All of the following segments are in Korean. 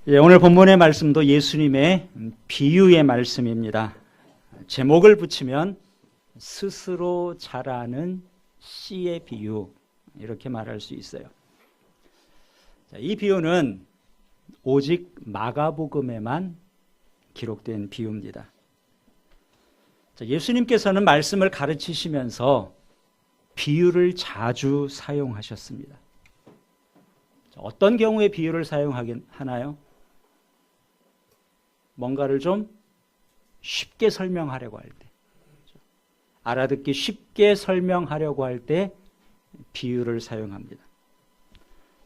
오늘 본문의 말씀도 예수님의 비유의 말씀입니다. 제목을 붙이면 스스로 자라는 씨의 비유, 이렇게 말할 수 있어요. 이 비유는 오직 마가복음에만 기록된 비유입니다. 예수님께서는 말씀을 가르치시면서 비유를 자주 사용하셨습니다. 어떤 경우에 비유를 사용하나요? 뭔가를 좀 쉽게 설명하려고 할 때, 알아듣기 쉽게 설명하려고 할 때 비유를 사용합니다.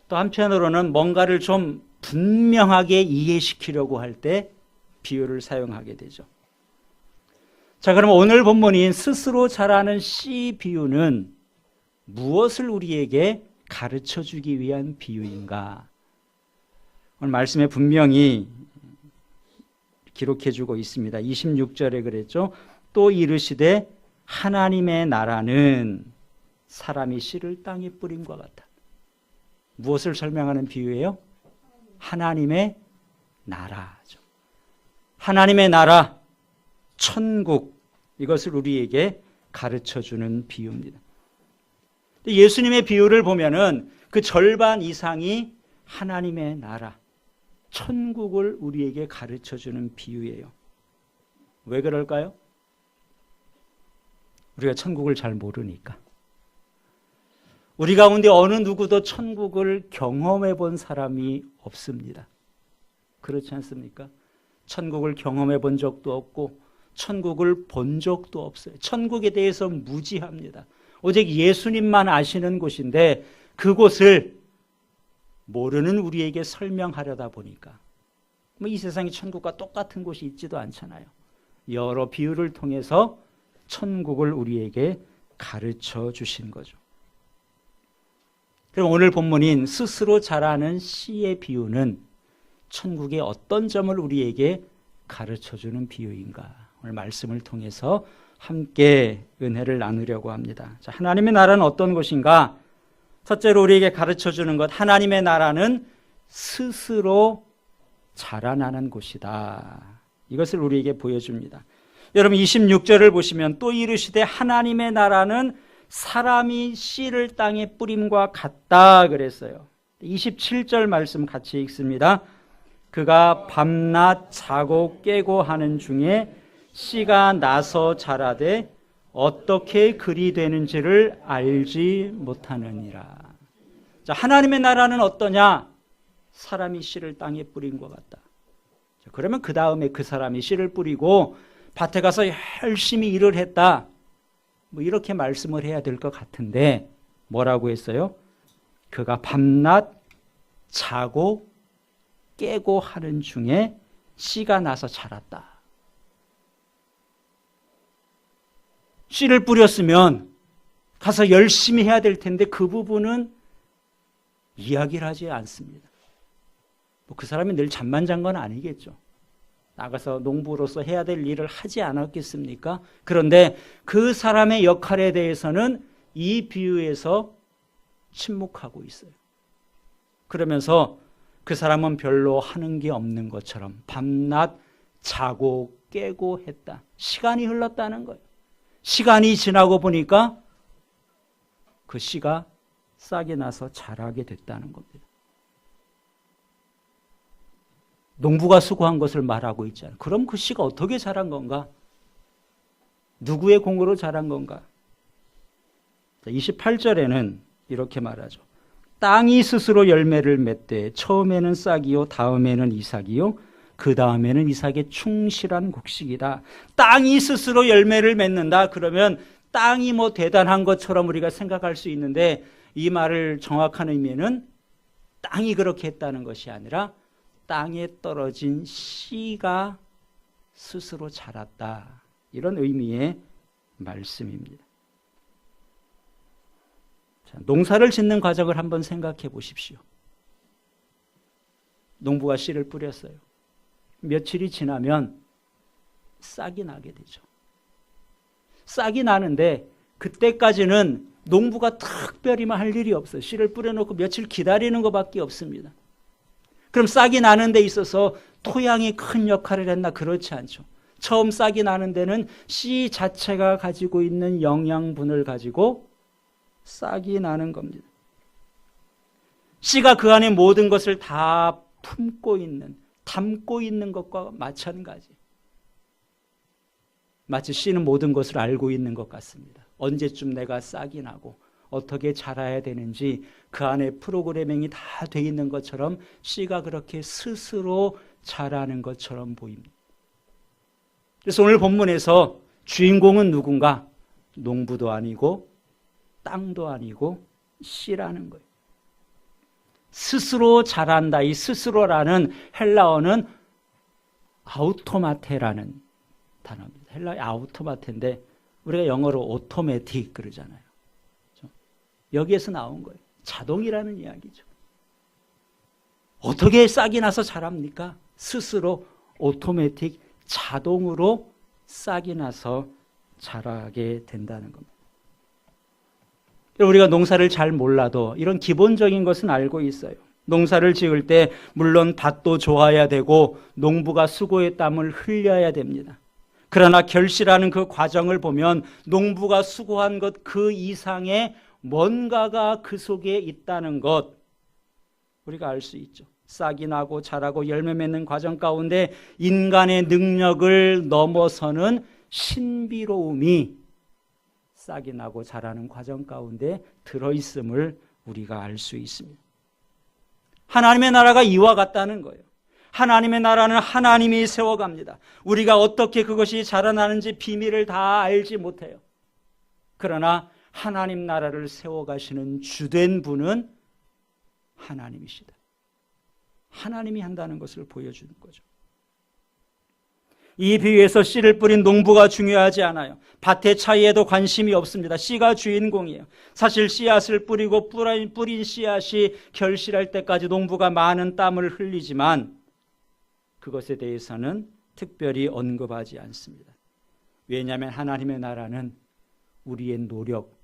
또 한편으로는 뭔가를 좀 분명하게 이해시키려고 할 때 비유를 사용하게 되죠. 자, 그럼 오늘 본문인 스스로 자라는 씨 비유는 무엇을 우리에게 가르쳐주기 위한 비유인가? 오늘 말씀에 분명히 기록해주고 있습니다. 26절에 그랬죠. 또 이르시되 하나님의 나라는 사람이 씨를 땅에 뿌림과 같다. 무엇을 설명하는 비유예요? 하나님의 나라죠. 하나님의 나라, 천국, 이것을 우리에게 가르쳐주는 비유입니다. 예수님의 비유를 보면은 그 절반 이상이 하나님의 나라, 천국을 우리에게 가르쳐주는 비유예요. 왜 그럴까요? 우리가 천국을 잘 모르니까. 우리 가운데 어느 누구도 천국을 경험해 본 사람이 없습니다. 그렇지 않습니까? 천국을 경험해 본 적도 없고 천국을 본 적도 없어요. 천국에 대해서 무지합니다. 오직 예수님만 아시는 곳인데 그곳을 모르는 우리에게 설명하려다 보니까 이 세상에 천국과 똑같은 곳이 있지도 않잖아요. 여러 비유를 통해서 천국을 우리에게 가르쳐 주신 거죠. 그럼 오늘 본문인 스스로 자라는 씨의 비유는 천국의 어떤 점을 우리에게 가르쳐주는 비유인가? 오늘 말씀을 통해서 함께 은혜를 나누려고 합니다. 자, 하나님의 나라는 어떤 것인가? 첫째로 우리에게 가르쳐주는 것, 하나님의 나라는 스스로 자라나는 곳이다. 이것을 우리에게 보여줍니다. 여러분 26절을 보시면 또 이르시되 하나님의 나라는 사람이 씨를 땅에 뿌림과 같다 그랬어요. 27절 말씀 같이 읽습니다. 그가 밤낮 자고 깨고 하는 중에 씨가 나서 자라되 어떻게 그리 되는지를 알지 못하느니라. 자, 하나님의 나라는 어떠냐? 사람이 씨를 땅에 뿌린 것 같다. 자, 그러면 그 다음에 그 사람이 씨를 뿌리고 밭에 가서 열심히 일을 했다. 이렇게 말씀을 해야 될 것 같은데 뭐라고 했어요? 그가 밤낮 자고 깨고 하는 중에 씨가 나서 자랐다. 씨를 뿌렸으면 가서 열심히 해야 될 텐데 그 부분은 이야기를 하지 않습니다. 그 사람이 늘 잠만 잔 건 아니겠죠. 나가서 농부로서 해야 될 일을 하지 않았겠습니까? 그런데 그 사람의 역할에 대해서는 이 비유에서 침묵하고 있어요. 그러면서 그 사람은 별로 하는 게 없는 것처럼 밤낮 자고 깨고 했다. 시간이 흘렀다는 거예요. 시간이 지나고 보니까 그 씨가 싹이 나서 자라게 됐다는 겁니다. 농부가 수고한 것을 말하고 있잖아요. 그럼 그 씨가 어떻게 자란 건가? 누구의 공으로 자란 건가? 28절에는 이렇게 말하죠. 땅이 스스로 열매를 맺되 처음에는 싹이요 다음에는 이삭이요 그 다음에는 이삭의 충실한 곡식이다. 땅이 스스로 열매를 맺는다. 그러면 땅이 대단한 것처럼 우리가 생각할 수 있는데 이 말을 정확한 의미는 땅이 그렇게 했다는 것이 아니라 땅에 떨어진 씨가 스스로 자랐다. 이런 의미의 말씀입니다. 자, 농사를 짓는 과정을 한번 생각해 보십시오. 농부가 씨를 뿌렸어요. 며칠이 지나면 싹이 나게 되죠. 싹이 나는데 그때까지는 농부가 특별히 할 일이 없어요. 씨를 뿌려놓고 며칠 기다리는 것밖에 없습니다. 그럼 싹이 나는 데 있어서 토양이 큰 역할을 했나? 그렇지 않죠. 처음 싹이 나는 데는 씨 자체가 가지고 있는 영양분을 가지고 싹이 나는 겁니다. 씨가 그 안에 모든 것을 다 품고 있는, 담고 있는 것과 마찬가지. 마치 씨는 모든 것을 알고 있는 것 같습니다. 언제쯤 내가 싹이 나고 어떻게 자라야 되는지 그 안에 프로그래밍이 다 돼 있는 것처럼 씨가 그렇게 스스로 자라는 것처럼 보입니다. 그래서 오늘 본문에서 주인공은 누군가? 농부도 아니고 땅도 아니고 씨라는 거예요. 스스로 자란다. 이 스스로라는 헬라어는 아우토마테라는 단어입니다. 헬라어의 아우토마테인데 우리가 영어로 오토매틱 그러잖아요. 여기에서 나온 거예요. 자동이라는 이야기죠. 어떻게 싹이 나서 자랍니까? 스스로 오토매틱 자동으로 싹이 나서 자라게 된다는 겁니다. 우리가 농사를 잘 몰라도 이런 기본적인 것은 알고 있어요. 농사를 지을 때 물론 밭도 좋아야 되고 농부가 수고의 땀을 흘려야 됩니다. 그러나 결실하는 그 과정을 보면 농부가 수고한 것 그 이상의 뭔가가 그 속에 있다는 것 우리가 알 수 있죠. 싹이 나고 자라고 열매 맺는 과정 가운데 인간의 능력을 넘어서는 신비로움이 싹이 나고 자라는 과정 가운데 들어있음을 우리가 알 수 있습니다. 하나님의 나라가 이와 같다는 거예요. 하나님의 나라는 하나님이 세워갑니다. 우리가 어떻게 그것이 자라나는지 비밀을 다 알지 못해요. 그러나 하나님 나라를 세워가시는 주된 분은 하나님이시다. 하나님이 한다는 것을 보여주는 거죠. 이 비유에서 씨를 뿌린 농부가 중요하지 않아요. 밭의 차이에도 관심이 없습니다. 씨가 주인공이에요. 사실 씨앗을 뿌리고 뿌린 씨앗이 결실할 때까지 농부가 많은 땀을 흘리지만 그것에 대해서는 특별히 언급하지 않습니다. 왜냐하면 하나님의 나라는 우리의 노력,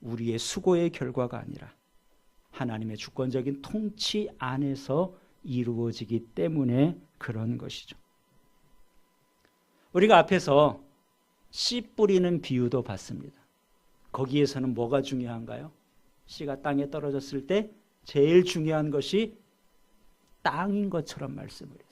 우리의 수고의 결과가 아니라 하나님의 주권적인 통치 안에서 이루어지기 때문에 그런 것이죠. 우리가 앞에서 씨 뿌리는 비유도 봤습니다. 거기에서는 뭐가 중요한가요? 씨가 땅에 떨어졌을 때 제일 중요한 것이 땅인 것처럼 말씀을 했어요.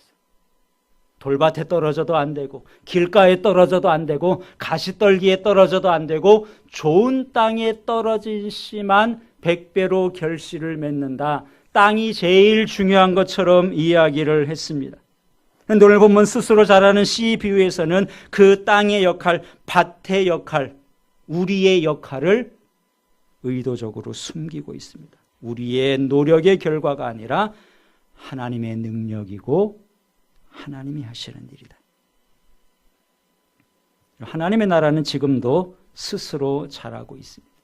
돌밭에 떨어져도 안 되고 길가에 떨어져도 안 되고 가시떨기에 떨어져도 안 되고 좋은 땅에 떨어진 씨만 100배로 결실을 맺는다. 땅이 제일 중요한 것처럼 이야기를 했습니다. 그런데 오늘 본문 스스로 자라는 씨 비유에서는 그 땅의 역할, 밭의 역할, 우리의 역할을 의도적으로 숨기고 있습니다. 우리의 노력의 결과가 아니라 하나님의 능력이고 하나님이 하시는 일이다. 하나님의 나라는 지금도 스스로 자라고 있습니다.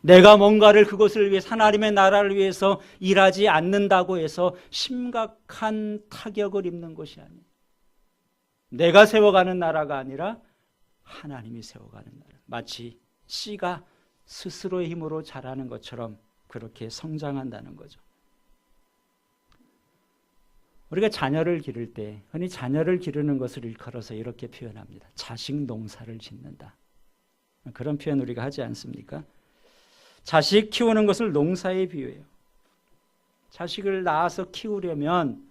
내가 뭔가를 그것을 위해 하나님의 나라를 위해서 일하지 않는다고 해서 심각한 타격을 입는 것이 아니에요. 내가 세워가는 나라가 아니라 하나님이 세워가는 나라. 마치 씨가 스스로의 힘으로 자라는 것처럼 그렇게 성장한다는 거죠. 우리가 자녀를 기를 때 흔히 자녀를 기르는 것을 일컬어서 이렇게 표현합니다. 자식 농사를 짓는다. 그런 표현 우리가 하지 않습니까? 자식 키우는 것을 농사에 비유해요. 자식을 낳아서 키우려면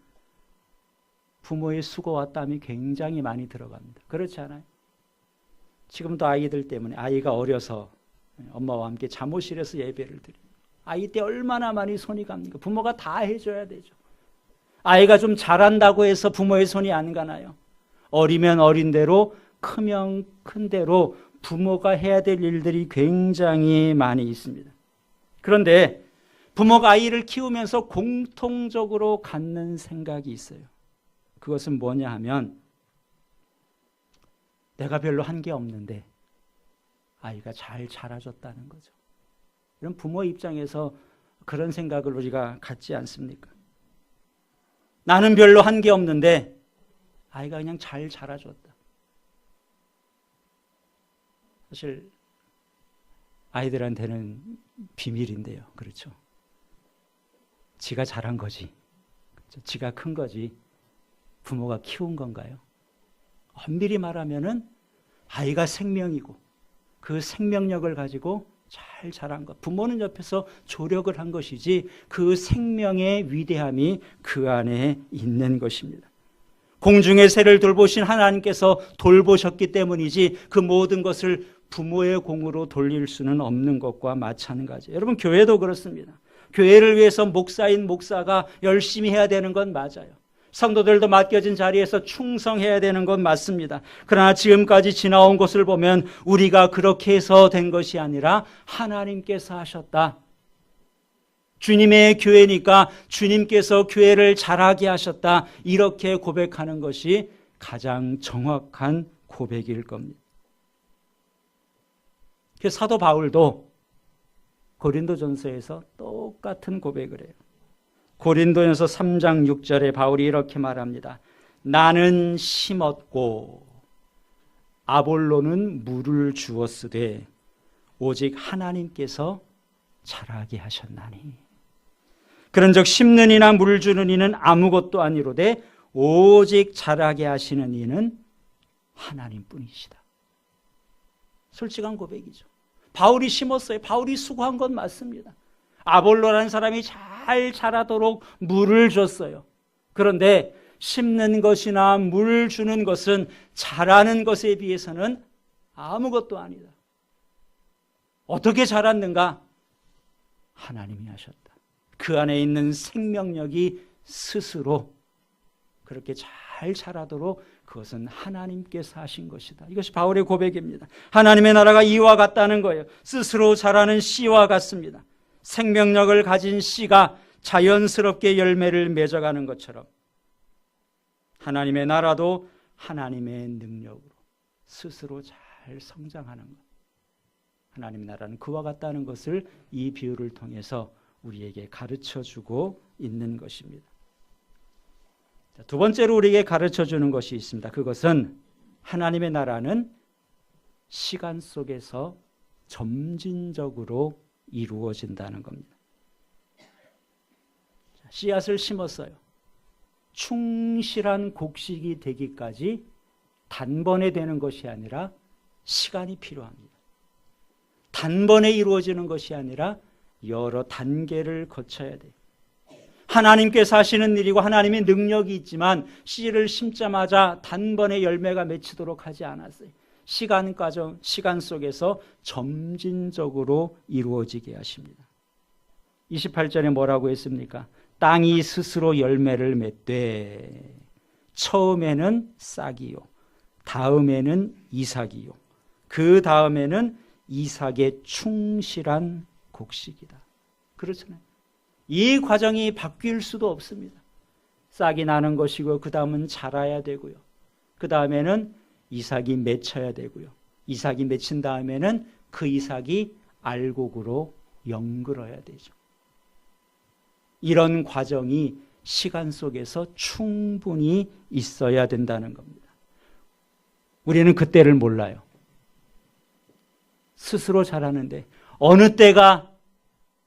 부모의 수고와 땀이 굉장히 많이 들어갑니다. 그렇지 않아요? 지금도 아이들 때문에 아이가 어려서 엄마와 함께 잠옷실에서 예배를 드려요. 아이 때 얼마나 많이 손이 갑니까? 부모가 다 해줘야 되죠. 아이가 좀 자란다고 해서 부모의 손이 안 가나요? 어리면 어린 대로 크면 큰 대로 부모가 해야 될 일들이 굉장히 많이 있습니다. 그런데 부모가 아이를 키우면서 공통적으로 갖는 생각이 있어요. 그것은 뭐냐 하면 내가 별로 한 게 없는데 아이가 잘 자라줬다는 거죠. 이런 부모 입장에서 그런 생각을 우리가 갖지 않습니까? 나는 별로 한 게 없는데 아이가 그냥 잘 자라줬다. 사실 아이들한테는 비밀인데요. 그렇죠? 지가 잘한 거지. 지가 큰 거지 부모가 키운 건가요? 엄밀히 말하면은 아이가 생명이고 그 생명력을 가지고 잘 자란 것. 부모는 옆에서 조력을 한 것이지 그 생명의 위대함이 그 안에 있는 것입니다. 공중의 새를 돌보신 하나님께서 돌보셨기 때문이지 그 모든 것을 부모의 공으로 돌릴 수는 없는 것과 마찬가지예요. 여러분, 교회도 그렇습니다. 교회를 위해서 목사인 목사가 열심히 해야 되는 건 맞아요. 성도들도 맡겨진 자리에서 충성해야 되는 건 맞습니다. 그러나 지금까지 지나온 것을 보면 우리가 그렇게 해서 된 것이 아니라 하나님께서 하셨다. 주님의 교회니까 주님께서 교회를 잘하게 하셨다. 이렇게 고백하는 것이 가장 정확한 고백일 겁니다. 사도 바울도 고린도전서에서 똑같은 고백을 해요. 고린도전서 3장 6절에 바울이 이렇게 말합니다. 나는 심었고 아볼로는 물을 주었으되 오직 하나님께서 자라게 하셨나니. 그런즉 심는 이나 물 주는 이는 아무것도 아니로되 오직 자라게 하시는 이는 하나님뿐이시다. 솔직한 고백이죠. 바울이 심었어요. 바울이 수고한 건 맞습니다. 아볼로라는 사람이 잘 자라도록 물을 줬어요. 그런데 심는 것이나 물 주는 것은 자라는 것에 비해서는 아무것도 아니다. 어떻게 자랐는가? 하나님이 하셨다. 그 안에 있는 생명력이 스스로 그렇게 잘 자라도록 그것은 하나님께서 하신 것이다. 이것이 바울의 고백입니다. 하나님의 나라가 이와 같다는 거예요. 스스로 자라는 씨와 같습니다. 생명력을 가진 씨가 자연스럽게 열매를 맺어가는 것처럼 하나님의 나라도 하나님의 능력으로 스스로 잘 성장하는 것. 하나님의 나라는 그와 같다는 것을 이 비유를 통해서 우리에게 가르쳐주고 있는 것입니다. 두 번째로 우리에게 가르쳐주는 것이 있습니다. 그것은 하나님의 나라는 시간 속에서 점진적으로 이루어진다는 겁니다. 씨앗을 심었어요. 충실한 곡식이 되기까지 단번에 되는 것이 아니라 시간이 필요합니다. 단번에 이루어지는 것이 아니라 여러 단계를 거쳐야 돼요. 하나님께서 하시는 일이고 하나님의 능력이 있지만 씨를 심자마자 단번에 열매가 맺히도록 하지 않았어요. 시간 속에서 점진적으로 이루어지게 하십니다. 28절에 뭐라고 했습니까? 땅이 스스로 열매를 맺되 처음에는 싹이요, 다음에는 이삭이요, 그 다음에는 이삭의 충실한 곡식이다. 그렇잖아요. 이 과정이 바뀔 수도 없습니다. 싹이 나는 것이고 그 다음은 자라야 되고요. 그 다음에는 이삭이 맺혀야 되고요. 이삭이 맺힌 다음에는 그 이삭이 알곡으로 연글어야 되죠. 이런 과정이 시간 속에서 충분히 있어야 된다는 겁니다. 우리는 그때를 몰라요. 스스로 자라는데 어느 때가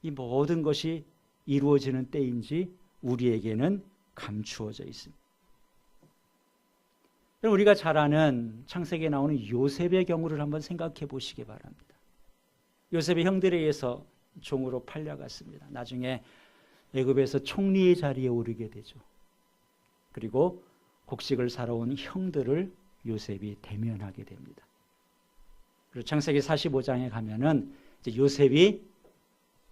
이 모든 것이 이루어지는 때인지 우리에게는 감추어져 있습니다. 우리가 잘 아는 창세기에 나오는 요셉의 경우를 한번 생각해 보시기 바랍니다. 요셉의 형들에 의해서 종으로 팔려갔습니다. 나중에 애굽에서 총리의 자리에 오르게 되죠. 그리고 곡식을 사러 온 형들을 요셉이 대면하게 됩니다. 그리고 창세기 45장에 가면은 이제 요셉이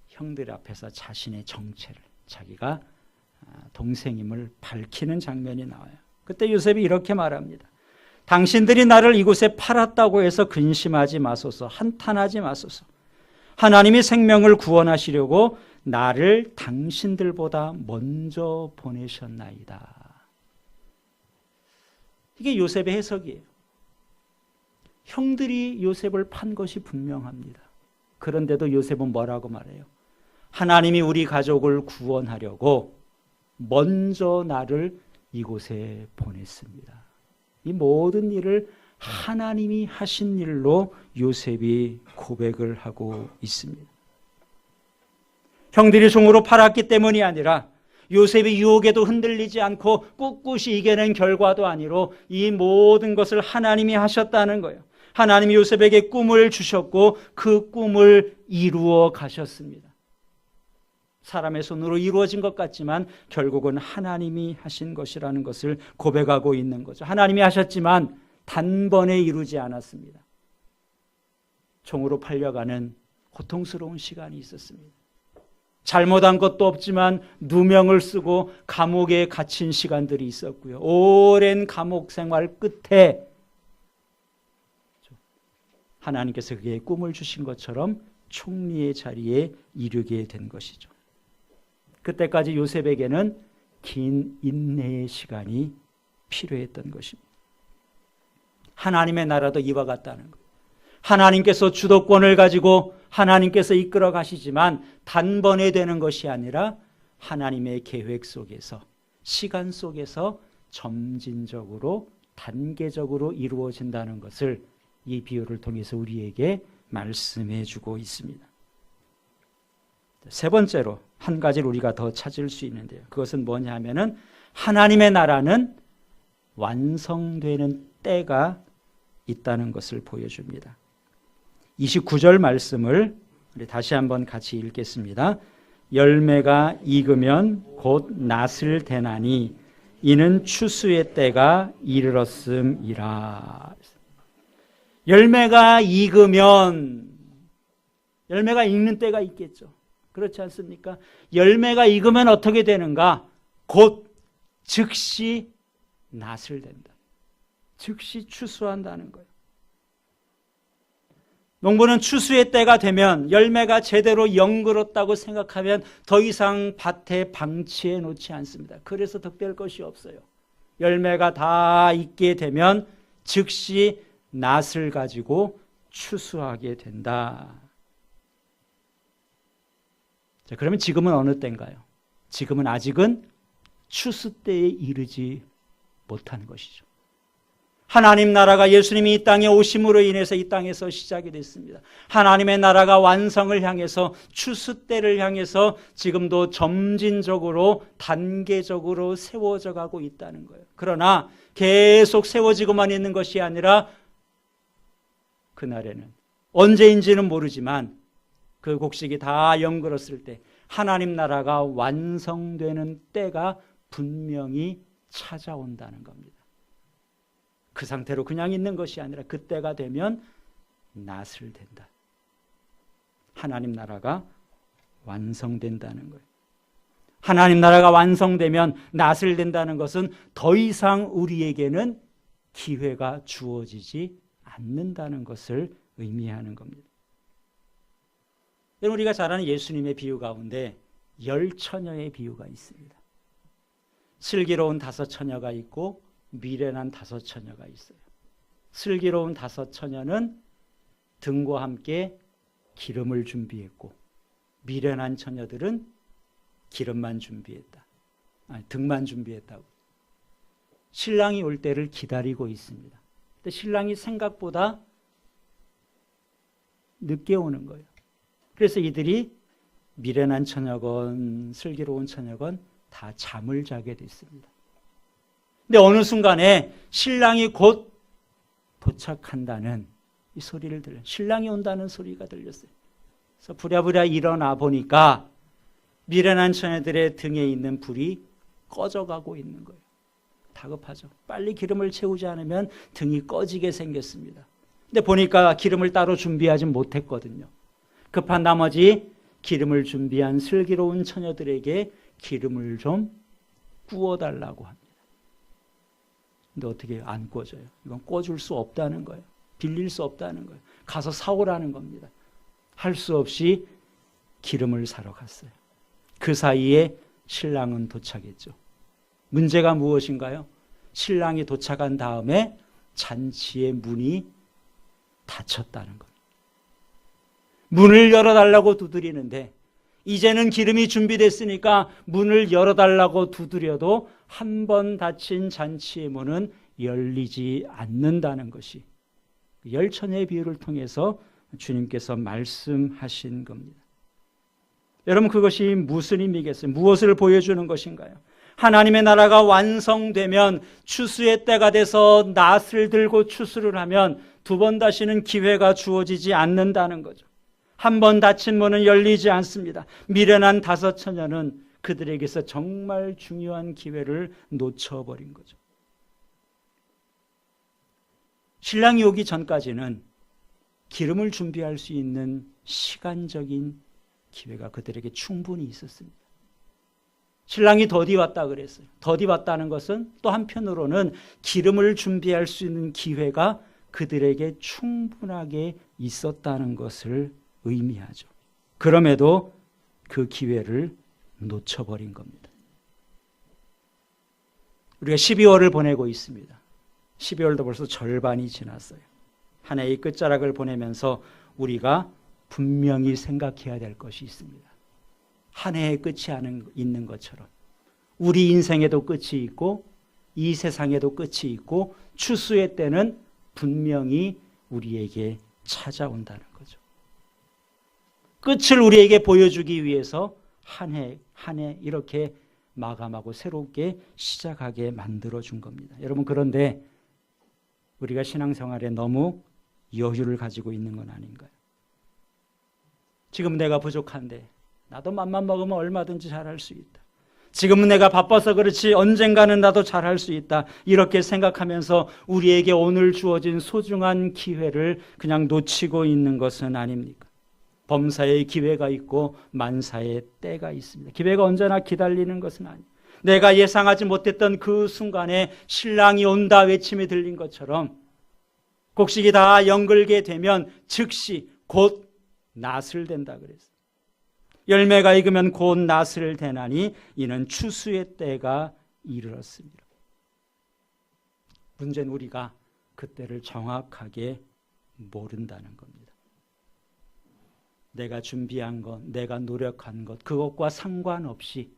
형들 앞에서 자신의 정체를, 자기가 동생임을 밝히는 장면이 나와요. 그때 요셉이 이렇게 말합니다. 당신들이 나를 이곳에 팔았다고 해서 근심하지 마소서, 한탄하지 마소서. 하나님이 생명을 구원하시려고 나를 당신들보다 먼저 보내셨나이다. 이게 요셉의 해석이에요. 형들이 요셉을 판 것이 분명합니다. 그런데도 요셉은 뭐라고 말해요? 하나님이 우리 가족을 구원하려고 먼저 나를 이곳에 보냈습니다. 이 모든 일을 하나님이 하신 일로 요셉이 고백을 하고 있습니다. 형들이 종으로 팔았기 때문이 아니라 요셉이 유혹에도 흔들리지 않고 꿋꿋이 이겨낸 결과도 아니로 이 모든 것을 하나님이 하셨다는 거예요. 하나님이 요셉에게 꿈을 주셨고 그 꿈을 이루어 가셨습니다. 사람의 손으로 이루어진 것 같지만 결국은 하나님이 하신 것이라는 것을 고백하고 있는 거죠. 하나님이 하셨지만 단번에 이루지 않았습니다. 총으로 팔려가는 고통스러운 시간이 있었습니다. 잘못한 것도 없지만 누명을 쓰고 감옥에 갇힌 시간들이 있었고요. 오랜 감옥 생활 끝에 하나님께서 그에게 꿈을 주신 것처럼 총리의 자리에 이르게 된 것이죠. 그때까지 요셉에게는 긴 인내의 시간이 필요했던 것입니다. 하나님의 나라도 이와 같다는 것. 하나님께서 주도권을 가지고 하나님께서 이끌어 가시지만 단번에 되는 것이 아니라 하나님의 계획 속에서, 시간 속에서 점진적으로 단계적으로 이루어진다는 것을 이 비유를 통해서 우리에게 말씀해 주고 있습니다. 세 번째로 한 가지를 우리가 더 찾을 수 있는데요. 그것은 뭐냐 하면은 하나님의 나라는 완성되는 때가 있다는 것을 보여줍니다. 29절 말씀을 우리 다시 한번 같이 읽겠습니다. 열매가 익으면 곧 낫을 대나니 이는 추수의 때가 이르렀음이라. 열매가 익으면, 열매가 익는 때가 있겠죠. 그렇지 않습니까? 열매가 익으면 어떻게 되는가? 곧 즉시 낫을 된다. 즉시 추수한다는 거예요. 농부는 추수의 때가 되면 열매가 제대로 연그렀다고 생각하면 더 이상 밭에 방치해 놓지 않습니다. 그래서 덕될 것이 없어요. 열매가 다 익게 되면 즉시 낫을 가지고 추수하게 된다. 자, 그러면 지금은 어느 때인가요? 지금은 아직은 추수 때에 이르지 못한 것이죠. 하나님 나라가 예수님이 이 땅에 오심으로 인해서 이 땅에서 시작이 됐습니다. 하나님의 나라가 완성을 향해서, 추수 때를 향해서 지금도 점진적으로 단계적으로 세워져 가고 있다는 거예요. 그러나 계속 세워지고만 있는 것이 아니라 그날에는 언제인지는 모르지만 그 곡식이 다 연그렀을 때 하나님 나라가 완성되는 때가 분명히 찾아온다는 겁니다. 그 상태로 그냥 있는 것이 아니라 그때가 되면 낫을 된다. 하나님 나라가 완성된다는 거예요. 하나님 나라가 완성되면 낫을 된다는 것은 더 이상 우리에게는 기회가 주어지지 않는다는 것을 의미하는 겁니다. 우리가 잘 아는 예수님의 비유 가운데 10처녀의 비유가 있습니다. 슬기로운 5처녀가 있고 미련한 5처녀가 있어요. 슬기로운 5처녀는 등과 함께 기름을 준비했고 미련한 처녀들은 기름만 준비했다. 아니, 등만 준비했다고. 신랑이 올 때를 기다리고 있습니다. 근데 신랑이 생각보다 늦게 오는 거예요. 그래서 이들이 미련한 처녀건 슬기로운 처녀건 다 잠을 자게 됐습니다. 근데 어느 순간에 신랑이 곧 도착한다는 이 소리를 들려요. 신랑이 온다는 소리가 들렸어요. 그래서 부랴부랴 일어나 보니까 미련한 처녀들의 등에 있는 불이 꺼져가고 있는 거예요. 다급하죠. 빨리 기름을 채우지 않으면 등이 꺼지게 생겼습니다. 근데 보니까 기름을 따로 준비하지 못했거든요. 급한 나머지 기름을 준비한 슬기로운 처녀들에게 기름을 좀 구워달라고 합니다. 근데 어떻게 안 꿔져요? 이건 꿔줄 수 없다는 거예요. 빌릴 수 없다는 거예요. 가서 사오라는 겁니다. 할 수 없이 기름을 사러 갔어요. 그 사이에 신랑은 도착했죠. 문제가 무엇인가요? 신랑이 도착한 다음에 잔치의 문이 닫혔다는 겁니다. 문을 열어달라고 두드리는데 이제는 기름이 준비됐으니까 문을 열어달라고 두드려도 한 번 닫힌 잔치의 문은 열리지 않는다는 것이 10처녀의 비유를 통해서 주님께서 말씀하신 겁니다. 여러분 그것이 무슨 의미겠어요? 무엇을 보여주는 것인가요? 하나님의 나라가 완성되면 추수의 때가 돼서 낫을 들고 추수를 하면 두 번 다시는 기회가 주어지지 않는다는 거죠. 한 번 닫힌 문은 열리지 않습니다. 미련한 다섯 처녀는 그들에게서 정말 중요한 기회를 놓쳐버린 거죠. 신랑이 오기 전까지는 기름을 준비할 수 있는 시간적인 기회가 그들에게 충분히 있었습니다. 신랑이 더디 왔다 그랬어요. 더디 왔다는 것은 또 한편으로는 기름을 준비할 수 있는 기회가 그들에게 충분하게 있었다는 것을 의미하죠. 그럼에도 그 기회를 놓쳐버린 겁니다. 우리가 12월을 보내고 있습니다. 12월도 벌써 절반이 지났어요. 한 해의 끝자락을 보내면서 우리가 분명히 생각해야 될 것이 있습니다. 한 해의 끝이 있는 것처럼 우리 인생에도 끝이 있고 이 세상에도 끝이 있고 추수의 때는 분명히 우리에게 찾아온다는 거죠. 끝을 우리에게 보여주기 위해서 한 해 이렇게 마감하고 새롭게 시작하게 만들어준 겁니다. 여러분 그런데 우리가 신앙생활에 너무 여유를 가지고 있는 건 아닌가요? 지금 내가 부족한데 나도 맘만 먹으면 얼마든지 잘할 수 있다. 지금은 내가 바빠서 그렇지 언젠가는 나도 잘할 수 있다. 이렇게 생각하면서 우리에게 오늘 주어진 소중한 기회를 그냥 놓치고 있는 것은 아닙니까? 범사에 기회가 있고 만사에 때가 있습니다. 기회가 언제나 기다리는 것은 아니에요. 내가 예상하지 못했던 그 순간에 신랑이 온다 외침이 들린 것처럼 곡식이 다 연글게 되면 즉시 곧 낫을 된다 그랬어요. 열매가 익으면 곧 낫을 대나니 이는 추수의 때가 이르렀습니다. 문제는 우리가 그때를 정확하게 모른다는 겁니다. 내가 준비한 것, 내가 노력한 것, 그것과 상관없이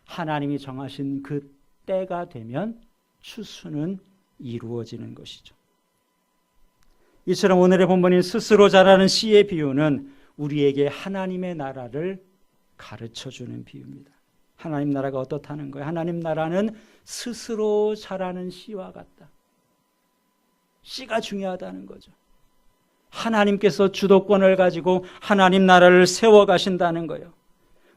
하나님이 정하신 그 때가 되면 추수는 이루어지는 것이죠. 이처럼 오늘의 본문인 스스로 자라는 씨의 비유는 우리에게 하나님의 나라를 가르쳐주는 비유입니다. 하나님 나라가 어떻다는 거예요? 하나님 나라는 스스로 자라는 씨와 같다. 씨가 중요하다는 거죠. 하나님께서 주도권을 가지고 하나님 나라를 세워가신다는 거예요.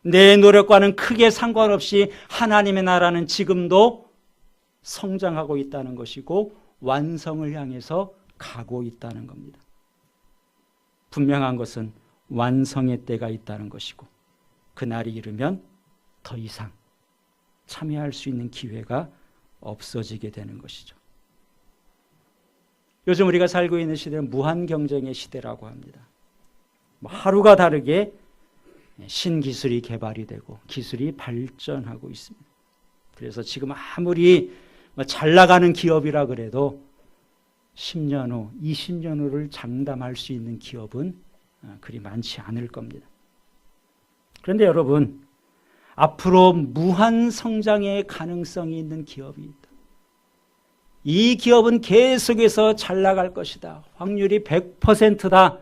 내 노력과는 크게 상관없이 하나님의 나라는 지금도 성장하고 있다는 것이고 완성을 향해서 가고 있다는 겁니다. 분명한 것은 완성의 때가 있다는 것이고 그날이 이르면 더 이상 참여할 수 있는 기회가 없어지게 되는 것이죠. 요즘 우리가 살고 있는 시대는 무한 경쟁의 시대라고 합니다. 하루가 다르게 신기술이 개발이 되고 기술이 발전하고 있습니다. 그래서 지금 아무리 잘 나가는 기업이라 그래도 10년 후, 20년 후를 장담할 수 있는 기업은 그리 많지 않을 겁니다. 그런데 여러분, 앞으로 무한 성장의 가능성이 있는 기업이 있다. 이 기업은 계속해서 잘 나갈 것이다. 확률이 100%다.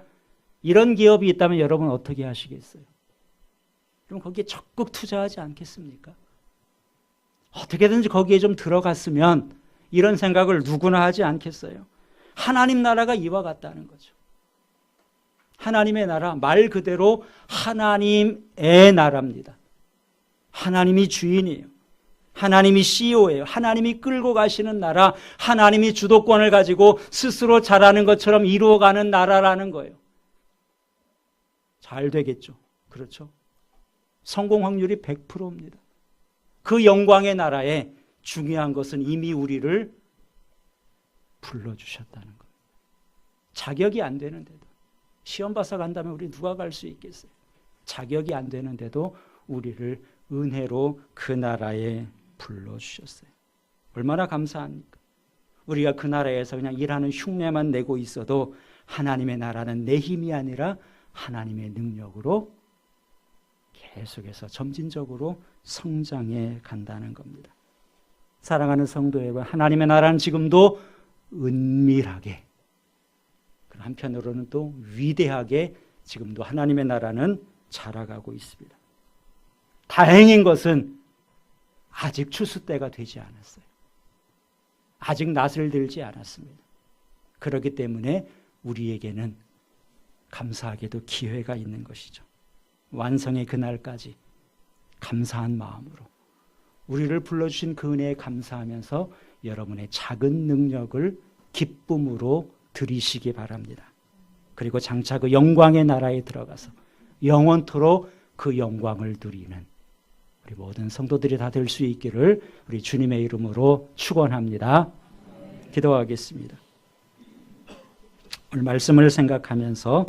이런 기업이 있다면 여러분 어떻게 하시겠어요? 그럼 거기에 적극 투자하지 않겠습니까? 어떻게든지 거기에 좀 들어갔으면 이런 생각을 누구나 하지 않겠어요? 하나님 나라가 이와 같다는 거죠. 하나님의 나라, 말 그대로 하나님의 나라입니다. 하나님이 주인이에요. 하나님이 CEO예요. 하나님이 끌고 가시는 나라, 하나님이 주도권을 가지고 스스로 잘하는 것처럼 이루어가는 나라라는 거예요. 잘 되겠죠. 그렇죠? 성공 확률이 100%입니다. 그 영광의 나라에 중요한 것은 이미 우리를 불러주셨다는 겁니다. 자격이 안 되는데도, 시험 봐서 간다면 우리 누가 갈 수 있겠어요? 자격이 안 되는데도 우리를 은혜로 그 나라에 불러주셨어요. 얼마나 감사합니까? 우리가 그 나라에서 그냥 일하는 흉내만 내고 있어도 하나님의 나라는 내 힘이 아니라 하나님의 능력으로 계속해서 점진적으로 성장해 간다는 겁니다. 사랑하는 성도 여러분, 하나님의 나라는 지금도 은밀하게, 한편으로는 또 위대하게 지금도 하나님의 나라는 자라가고 있습니다. 다행인 것은 아직 추수 때가 되지 않았어요. 아직 낯을 들지 않았습니다. 그렇기 때문에 우리에게는 감사하게도 기회가 있는 것이죠. 완성의 그날까지 감사한 마음으로 우리를 불러주신 그 은혜에 감사하면서 여러분의 작은 능력을 기쁨으로 드리시기 바랍니다. 그리고 장차 그 영광의 나라에 들어가서 영원토록 그 영광을 누리는 우리 모든 성도들이 다 될 수 있기를 우리 주님의 이름으로 축원합니다. 기도하겠습니다. 오늘 말씀을 생각하면서